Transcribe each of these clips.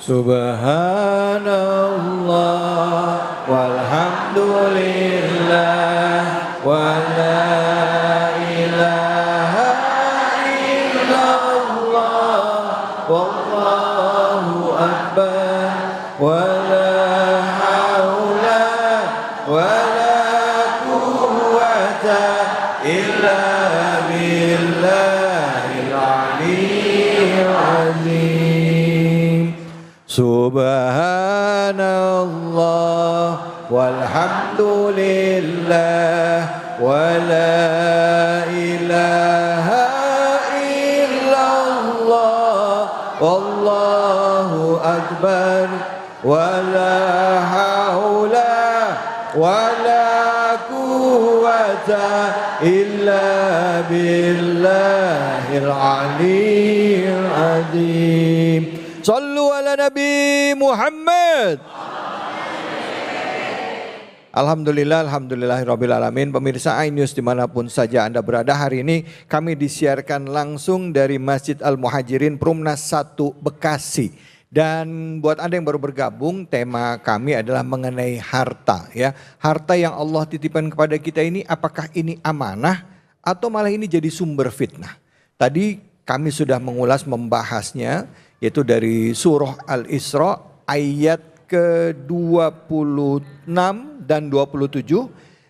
Subhanallah walhamdulillah wa la ilaha illallah wallahu akbar wa la haula wa la quwwata illa billahil aliyyil azim. Subhanallah walhamdulillah wa la ilaha illallah wallahu akbar wa la haula wa la quwwata illa billahil aliyyil azim. Sallu ala Nabi Muhammad. Alhamdulillahirabbil alamin. Pemirsa iNews dimanapun saja Anda berada, hari ini kami disiarkan langsung dari Masjid Al-Muhajirin Perumnas 1 Bekasi. Dan buat Anda yang baru bergabung, tema kami adalah mengenai harta ya. Harta yang Allah titipkan kepada kita ini, apakah ini amanah atau malah ini jadi sumber fitnah? Tadi kami sudah mengulas membahasnya, yaitu dari surah Al-Isra ayat ke-26 dan 27.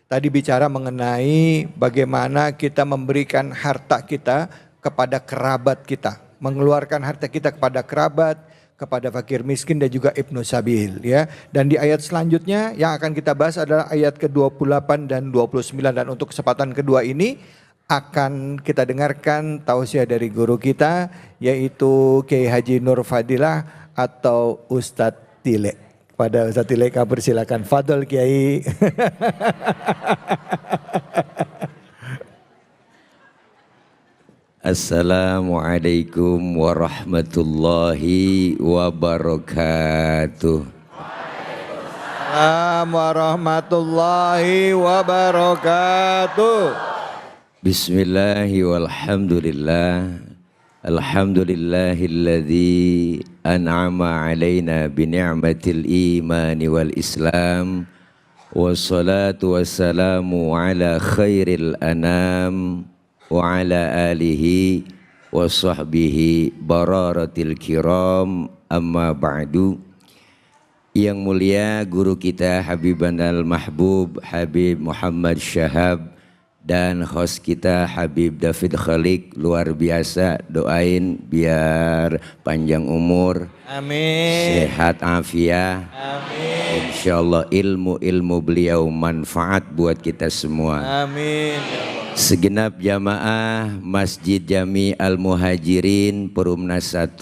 Tadi bicara mengenai bagaimana kita memberikan harta kita kepada kerabat kita, mengeluarkan harta kita kepada kerabat, kepada fakir miskin dan juga ibnu sabil ya. Dan di ayat selanjutnya yang akan kita bahas adalah ayat ke-28 dan 29, dan untuk kesempatan kedua ini akan kita dengarkan tausiah dari guru kita, yaitu Kiai Haji Nur Fadilah atau Ustadz Tile. Pada Ustadz Tile kabar, silakan. Fadol Kiai. Assalamualaikum warahmatullahi wabarakatuh. Waalaikumsalam warahmatullahi wabarakatuh. Bismillahi walhamdulillah. Alhamdulillahilladzi an'ama alaina bini'matil imani wal islam. Wassalatu wassalamu ala khairil anam wa ala alihi wa sahbihi bararatil kiram, amma ba'du. Yang mulia guru kita Habiban al-Mahbub Habib Muhammad Syahab dan host kita Habib David Khalik, luar biasa, doain biar panjang umur, amin, sehat afiat, amin, insyaallah ilmu beliau manfaat buat kita semua, amin. Segenap jamaah Masjid Jami Al-Muhajirin Perumnas 1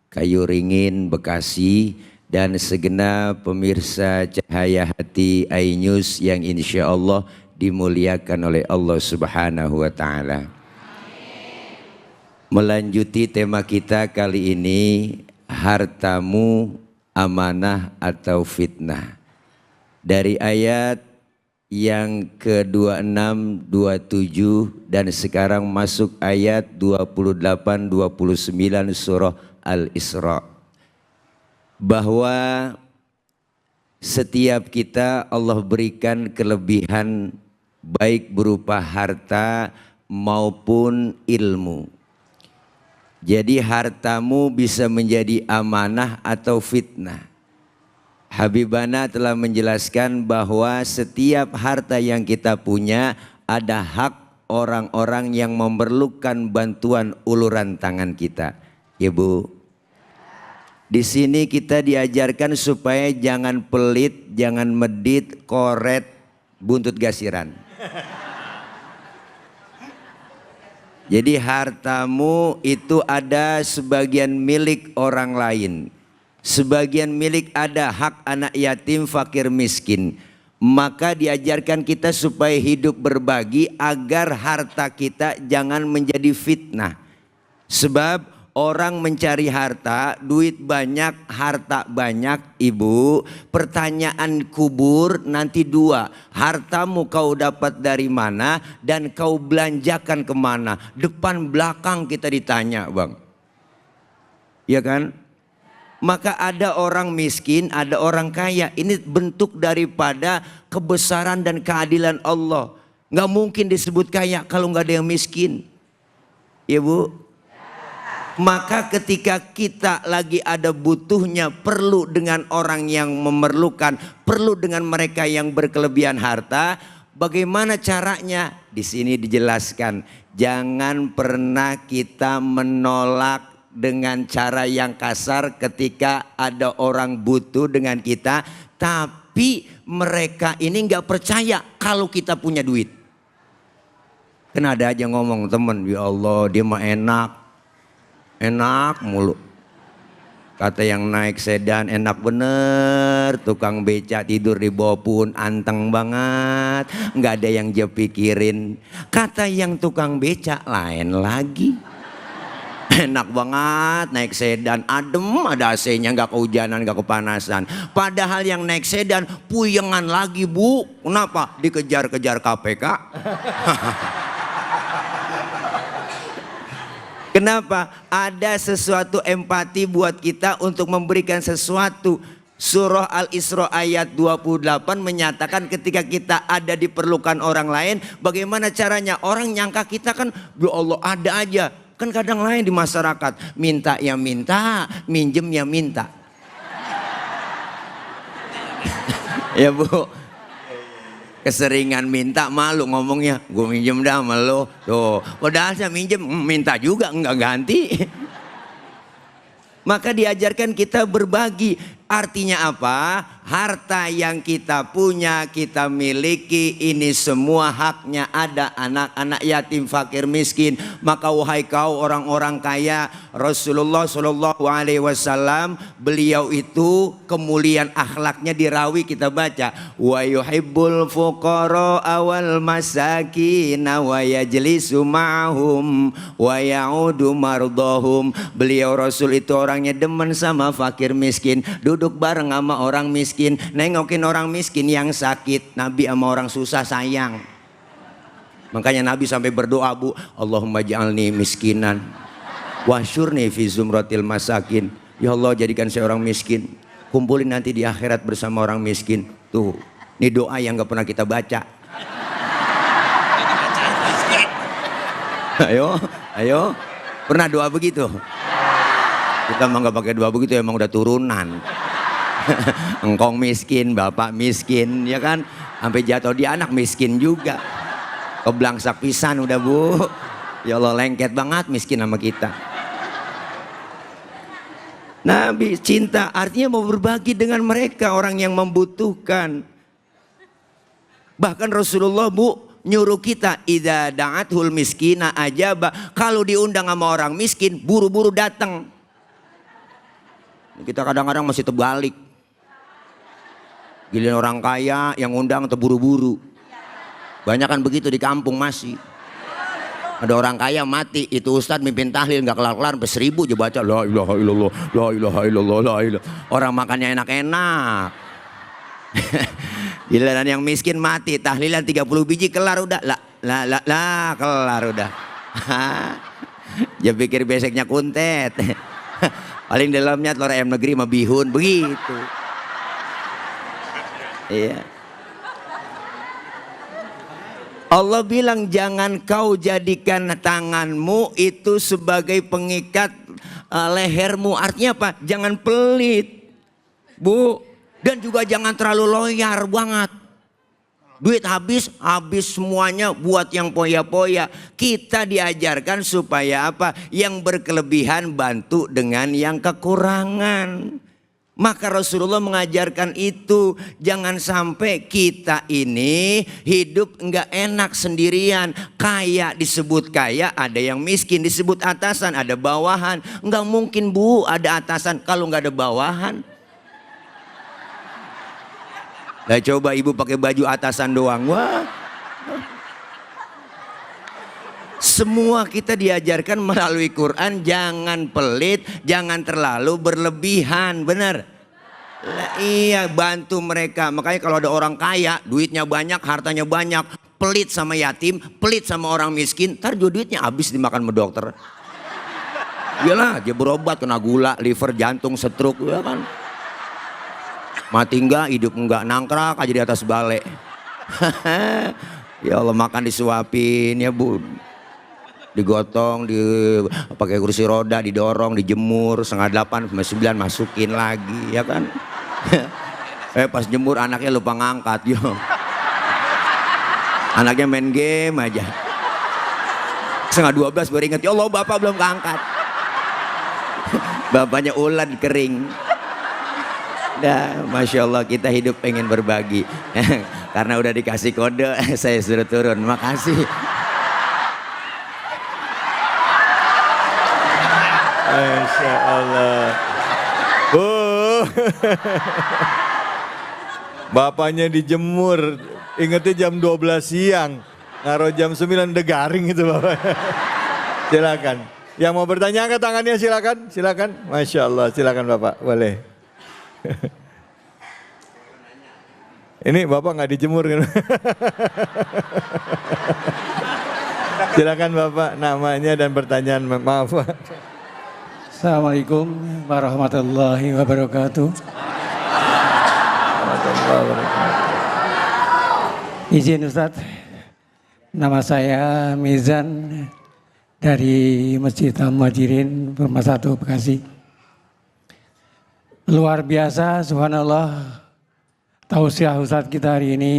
Kayu Ringin Bekasi, dan segenap pemirsa Cahaya Hati iNews yang insya Allah dimuliakan oleh Allah Subhanahu wa Ta'ala. Melanjuti tema kita kali ini, hartamu amanah atau fitnah. Dari ayat yang ke-26, 27 dan sekarang masuk ayat 28, 29 surah Al-Isra. Bahwa setiap kita Allah berikan kelebihan baik berupa harta maupun ilmu. Jadi hartamu bisa menjadi amanah atau fitnah. Habibana telah menjelaskan bahwa setiap harta yang kita punya ada hak orang-orang yang memerlukan bantuan uluran tangan kita. Ya Bu. Di sini kita diajarkan supaya jangan pelit, jangan medit, koret, buntut gasiran. Jadi hartamu itu ada sebagian milik orang lain. Sebagian milik ada hak anak yatim, fakir miskin. Maka diajarkan kita supaya hidup berbagi agar harta kita jangan menjadi fitnah. Sebab orang mencari harta, duit banyak, harta banyak, Ibu. Pertanyaan kubur nanti dua. Hartamu kau dapat dari mana dan kau belanjakan kemana? Depan belakang kita ditanya, Bang. Ya kan? Maka ada orang miskin, ada orang kaya. Ini bentuk daripada kebesaran dan keadilan Allah. Nggak mungkin disebut kaya kalau nggak ada yang miskin. Ya Bu? Maka ketika kita lagi ada butuhnya, perlu dengan orang yang memerlukan, perlu dengan mereka yang berkelebihan harta, bagaimana caranya? Di sini dijelaskan, jangan pernah kita menolak dengan cara yang kasar ketika ada orang butuh dengan kita, tapi mereka ini nggak percaya kalau kita punya duit. Kan ada aja ngomong temen, ya Allah dia mah enak mulu. Kata yang naik sedan, enak bener. Tukang beca tidur di bawah pun anteng banget, nggak ada yang dia pikirin. Kata yang tukang beca lain lagi. Enak banget naik sedan, adem, ada AC-nya, nggak kehujanan, nggak kepanasan. Padahal yang naik sedan puyengan lagi Bu. Kenapa? Dikejar-kejar KPK. Kenapa? Ada sesuatu empati buat kita untuk memberikan sesuatu. Surah Al-Isra ayat 28 menyatakan ketika kita ada diperlukan orang lain, bagaimana caranya? Orang nyangka kita kan, ya Allah ada aja. Kan kadang lain di masyarakat, minta ya minta, minjem ya minta. Ya Bu, keseringan minta malu ngomongnya, gue minjem dah sama lo. Tuh, padahal saya minjem, minta juga enggak ganti. Maka diajarkan kita berbagi. Artinya apa? Harta yang kita punya, kita miliki, ini semua haknya ada anak-anak yatim, fakir, miskin. Maka wahai kau orang-orang kaya, Rasulullah SAW, beliau itu kemuliaan akhlaknya dirawi kita baca. Wa yuhibbul fuqara awal masakin wa yajlisu ma'hum wa ya'udu mardahum. Beliau Rasul itu orangnya demen sama fakir miskin, duduk bareng sama orang miskin, nengokin orang miskin yang sakit. Nabi sama orang susah sayang. Makanya Nabi sampai berdoa Bu, Allahumma ja'alni miskinan wasyurni fi zumratil masakin. Ya Allah jadikan saya orang miskin, kumpulin nanti di akhirat bersama orang miskin. Tuh, ini doa yang gak pernah kita baca. Ayo, pernah doa begitu? Kita emang gak pakai doa begitu, emang udah turunan. Engkong miskin, bapak miskin, ya kan? Sampai jatuh di anak miskin juga. Keblangsak pisan udah Bu. Ya Allah lengket banget miskin sama kita. Nabi cinta artinya mau berbagi dengan mereka, orang yang membutuhkan. Bahkan Rasulullah Bu nyuruh kita, idza da'athul miskina ajaba. Kalau diundang sama orang miskin, buru-buru datang. Kita kadang-kadang masih terbalik. Giliran orang kaya yang undang terburu-buru. Banyak kan begitu di kampung masih. Ada orang kaya mati, itu ustadz mimpin tahlil nggak kelar-kelar sampai 1000 aja baca la ilaha illallah, la ilaha illallah, la ilaha. Orang makannya enak-enak. Giliran yang miskin mati, tahlilan 30 biji kelar udah. Lah kelar udah. Dia pikir beseknya kuntet. Paling dalamnya telur ayam negeri sama bihun begitu. Iya. Allah bilang jangan kau jadikan tanganmu itu sebagai pengikat lehermu. Artinya apa? Jangan pelit Bu. Dan juga jangan terlalu loyar banget. Duit habis semuanya buat yang poya-poya. Kita diajarkan supaya apa? Yang berkelebihan bantu dengan yang kekurangan. Maka Rasulullah mengajarkan itu. Jangan sampai kita ini hidup nggak enak sendirian. Kaya disebut kaya, ada yang miskin disebut atasan, ada bawahan. Nggak mungkin Bu ada atasan kalau nggak ada bawahan. Lah coba ibu pakai baju atasan doang. Wah. Semua kita diajarkan melalui Quran, jangan pelit, jangan terlalu berlebihan, benar? Iya, bantu mereka. Makanya kalau ada orang kaya, duitnya banyak, hartanya banyak, pelit sama yatim, pelit sama orang miskin, ntar juga duitnya habis dimakan sama dokter. Iyalah, dia berobat kena gula, liver, jantung, stroke, ya kan. Mati enggak, hidup enggak, nangkrak aja di atas bale. Ya Allah, makan disuapin ya Bu. Digotong, pakai kursi roda, didorong, dijemur, 7:30 sampai 9 masukin lagi, ya kan. Pas jemur anaknya lupa ngangkat, yo. Anaknya main game aja. 11:30 baru ingat, ya Allah bapak belum keangkat. Bapaknya ulat kering. Dah, Masya Allah, kita hidup pengen berbagi. Karena udah dikasih kode, saya suruh turun. Makasih. Masya Allah. Bapaknya dijemur, ingetnya jam 12 siang, naruh jam 9 udah garing itu bapak. Silakan. Yang mau bertanya angkat tangannya, silakan, silakan. Masya Allah, silakan bapak, boleh. Ini bapak nggak dijemur kan? Silakan bapak, namanya dan pertanyaan, maaf Pak. Assalamualaikum warahmatullahi wabarakatuh. Izin Ustadz, nama saya Mizan dari Masjid Al-Muhajirin Perumah 1 Bekasi. Luar biasa, subhanallah, tausiah Ustadz kita hari ini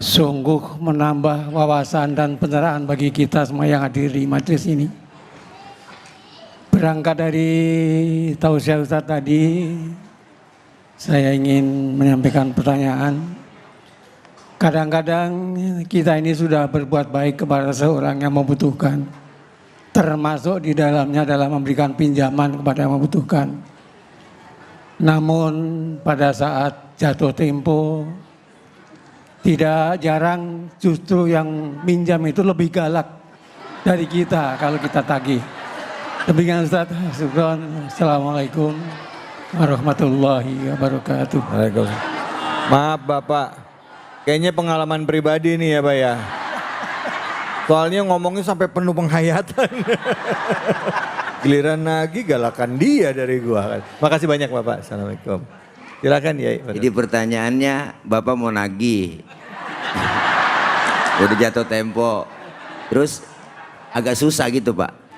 sungguh menambah wawasan dan pencerahan bagi kita semua yang hadir di majelis ini. Berangkat dari tausiah Ustadz tadi, saya ingin menyampaikan pertanyaan. Kadang-kadang kita ini sudah berbuat baik kepada seorang yang membutuhkan, termasuk di dalamnya adalah memberikan pinjaman kepada yang membutuhkan. Namun pada saat jatuh tempo, tidak jarang justru yang minjam itu lebih galak dari kita kalau kita tagih. Demikian Ustaz, syukron. Assalamualaikum warahmatullahi wabarakatuh. Waalaikumsalam. Maaf Bapak, kayaknya pengalaman pribadi nih ya Pak ya. Soalnya ngomongnya sampai penuh penghayatan. Giliran lagi galakan dia dari gua. Makasih banyak Bapak. Assalamualaikum. Silakan ya. Jadi pertanyaannya, Bapak mau nagih. Udah jatuh tempo. Terus agak susah gitu Pak.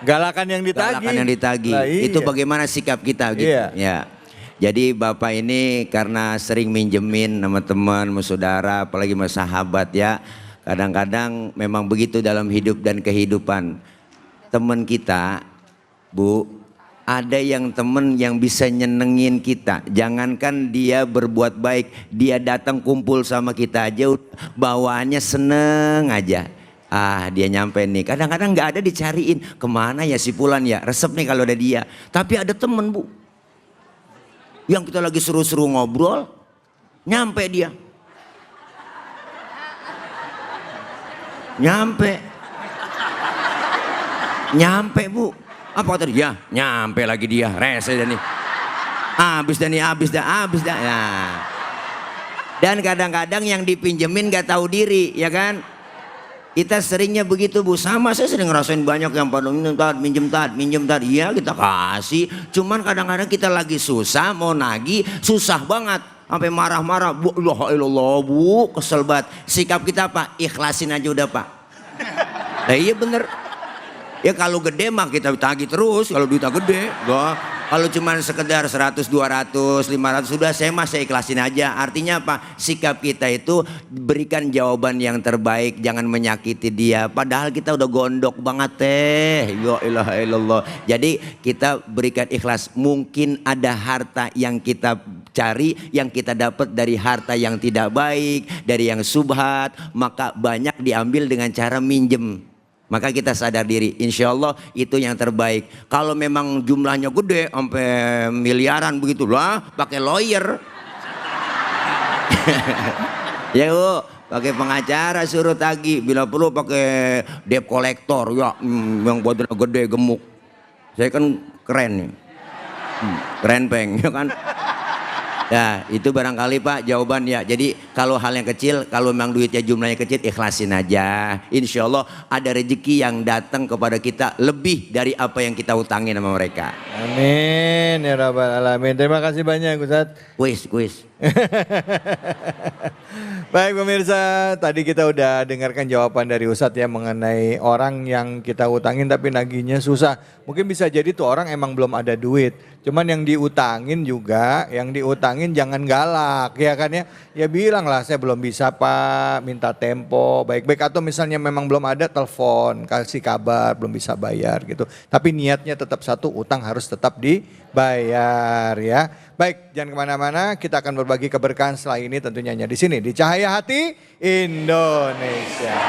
Galakan yang ditagih. Galakan yang ditagih. Nah, iya. Itu bagaimana sikap kita gitu. Iya. Ya. Jadi Bapak ini karena sering minjemin sama teman, sama saudara, apalagi sama sahabat ya. Kadang-kadang memang begitu dalam hidup dan kehidupan. Teman kita, Bu, ada yang temen yang bisa nyenengin kita. Jangankan dia berbuat baik, dia datang kumpul sama kita aja bawaannya seneng aja. Ah, dia nyampe nih, kadang-kadang gak ada dicariin, kemana ya si Fulan ya, resep nih kalau ada dia. Tapi ada temen Bu, yang kita lagi seru-seru ngobrol, nyampe dia. Nyampe Bu. Apa kata dia? Nyampe lagi dia, rese dah nih. Habis dah. Nah. Dan kadang-kadang yang dipinjemin gak tahu diri, ya kan? Kita seringnya begitu Bu, sama saya sering ngerasain banyak yang pada minjem tad, iya kita kasih. Cuman kadang-kadang kita lagi susah, mau nagih, susah banget. Sampai marah-marah, Bu, Allah Bu, kesel banget. Sikap kita apa? Ikhlasin aja udah Pak. Nah iya bener. Ya kalau gede mah kita tagih terus, kalau duitnya gede. Kalau cuma sekedar 100, 200, 500 sudah saya ikhlasin aja. Artinya apa? Sikap kita itu berikan jawaban yang terbaik, jangan menyakiti dia. Padahal kita udah gondok banget teh. Ya ilaha illallah. Jadi kita berikan ikhlas. Mungkin ada harta yang kita cari, yang kita dapat dari harta yang tidak baik, dari yang subhat, maka banyak diambil dengan cara minjem. Maka kita sadar diri, insya Allah itu yang terbaik. Kalau memang jumlahnya gede, sampai miliaran begitu lah, pakai lawyer. Ya Bu, pakai pengacara suruh tagih. Bila perlu pakai debt collector, ya yang badannya gede gemuk. Saya kan keren nih, keren peng, ya kan. Nah itu barangkali Pak jawaban ya. Jadi kalau hal yang kecil, kalau memang duitnya jumlahnya kecil, ikhlasin aja. Insya Allah ada rezeki yang datang kepada kita lebih dari apa yang kita utangin sama mereka. Amin ya rabbal alamin. Terima kasih banyak Ustadz. Kuis. Baik pemirsa, tadi kita udah dengarkan jawaban dari Ustadz ya mengenai orang yang kita utangin tapi nagihnya susah. Mungkin bisa jadi tuh orang emang belum ada duit. Cuman yang diutangin juga, yang diutangin jangan galak ya kan ya. Ya bilang lah saya belum bisa Pak, minta tempo baik-baik. Atau misalnya memang belum ada, telepon, kasih kabar belum bisa bayar gitu. Tapi niatnya tetap satu, utang harus tetap dibayar ya. Baik, jangan kemana-mana, kita akan berbagi keberkahan setelah ini tentunya hanya di sini, di Cahaya Hati Indonesia.